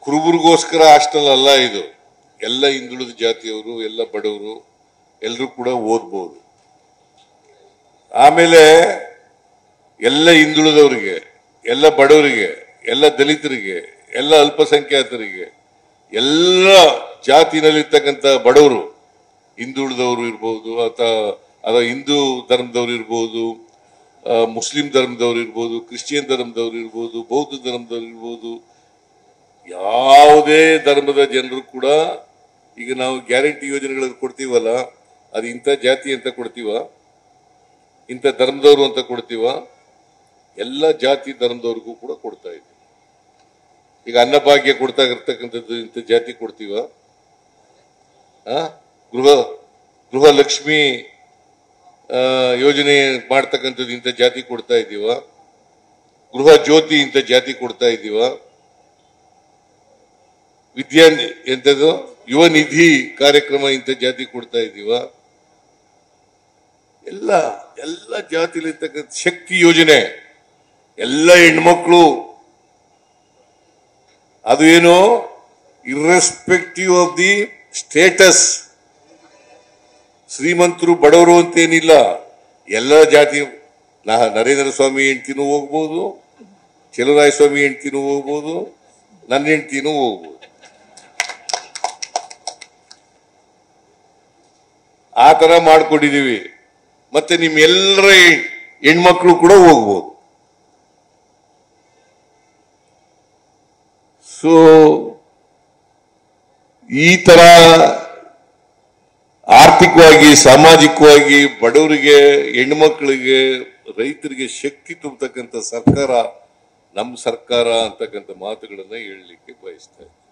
ಕುರುಬರಿಗೋಸ್ಕರ hostel ಅಲ್ಲ ಇದು. ಎಲ್ಲ ಹಿಂದುಳಿದ ಜಾತಿಯವರು, ಎಲ್ಲ ಬಡವರು ಎಲ್ಲರೂ ಕೂಡ ಓದ್ಬೋದು. ಆಮೇಲೆ ಎಲ್ಲ ಹಿಂದುಳಿದವರಿಗೆ, ಎಲ್ಲ ಬಡವರಿಗೆ, ಎಲ್ಲ ದಲಿತರಿಗೆ, ಎಲ್ಲ ಅಲ್ಪಸಂಖ್ಯಾತರಿಗೆ, ಎಲ್ಲ ಜಾತಿನಲ್ಲಿರ್ತಕ್ಕಂಥ ಬಡವರು, ಹಿಂದುಳಿದವರು ಇರ್ಬೋದು ಅಥವಾ ಹಿಂದೂ ಧರ್ಮದವರು ಇರ್ಬೋದು, ಮುಸ್ಲಿಂ ಧರ್ಮದವರು ಇರ್ಬೋದು, ಕ್ರಿಶ್ಚಿಯನ್ ಧರ್ಮದವರು ಇರ್ಬೋದು, ಬೌದ್ಧ ಧರ್ಮದವರು ಇರ್ಬೋದು, ಯಾವುದೇ ಧರ್ಮದ ಜನರು ಕೂಡ ಈಗ ನಾವು ಗ್ಯಾರಂಟಿ ಯೋಜನೆಗಳನ್ನು ಕೊಡ್ತೀವಲ್ಲ, ಅದು ಇಂಥ ಜಾತಿ ಅಂತ ಕೊಡ್ತೀವ, ಇಂಥ ಧರ್ಮದವರು ಅಂತ ಕೊಡ್ತೀವ, ಎಲ್ಲ ಜಾತಿ ಧರ್ಮದವ್ರಿಗೂ ಕೂಡ ಕೊಡ್ತಾ ಇದ್ದೀವಿ. ಈಗ ಅನ್ನಭಾಗ್ಯ ಕೊಡ್ತಾ ಇರ್ತಕ್ಕಂಥದ್ದು ಇಂಥ ಜಾತಿ ಕೊಡ್ತೀವ, ಗೃಹಲಕ್ಷ್ಮಿ ಯೋಜನೆ ಮಾಡ್ತಕ್ಕಂಥದ್ದು ಇಂಥ ಜಾತಿ ಕೊಡ್ತಾ ಇದ್ದೀವ, ಗೃಹ ಜ್ಯೋತಿ ಇಂಥ ಜಾತಿ ಕೊಡ್ತಾ ಇದ್ದೀವ, ಎಂಥದ್ದು ಯುವ ನಿಧಿ ಕಾರ್ಯಕ್ರಮ ಇಂಥ ಜಾತಿ ಕೊಡ್ತಾ ಇದ್ದೀವ, ಎಲ್ಲ ಎಲ್ಲ ಜಾತಿಲಿರ್ತಕ್ಕಂಥ ಶಕ್ತಿ ಯೋಜನೆ, ಎಲ್ಲ ಹೆಣ್ಮಕ್ಳು, ಅದು ಏನು ಇರ್ರೆಸ್ಪೆಕ್ಟಿವ್ ಆಫ್ ದಿ ಸ್ಟೇಟಸ್, ಶ್ರೀಮಂತರು ಬಡವರು ಅಂತೇನಿಲ್ಲ, ಎಲ್ಲ ಜಾತಿ. ನರೇಂದ್ರ ಸ್ವಾಮಿ ಹೆಂಡ್ತಿನೂ ಹೋಗ್ಬೋದು, ಚೆಲುವರಾಯ ಸ್ವಾಮಿ ಹೆಂಡ್ತಿನೂ ಹೋಗ್ಬೋದು, ನನ್ನ ಹೆಂಡ್ತಿನೂ ಹೋಗ್ಬೋದು. ಆ ತರ ಮಾಡ್ಕೊಂಡಿದೀವಿ. ಮತ್ತೆ ನಿಮ್ಮೆಲ್ಲರ ಹೆಣ್ಮಕ್ಳು ಕೂಡ ಹೋಗ್ಬೋದು. ಸೊ ಈ ತರ ಆರ್ಥಿಕವಾಗಿ, ಸಾಮಾಜಿಕವಾಗಿ ಬಡವರಿಗೆ, ಹೆಣ್ಮಕ್ಳಿಗೆ, ರೈತರಿಗೆ ಶಕ್ತಿ ತುಂಬತಕ್ಕಂಥ ಸರ್ಕಾರ ನಮ್ಮ ಸರ್ಕಾರ ಅಂತಕ್ಕಂಥ ಮಾತುಗಳನ್ನ ಹೇಳಲಿಕ್ಕೆ ಬಯಸ್ತಾ ಇದ್ದೀನಿ.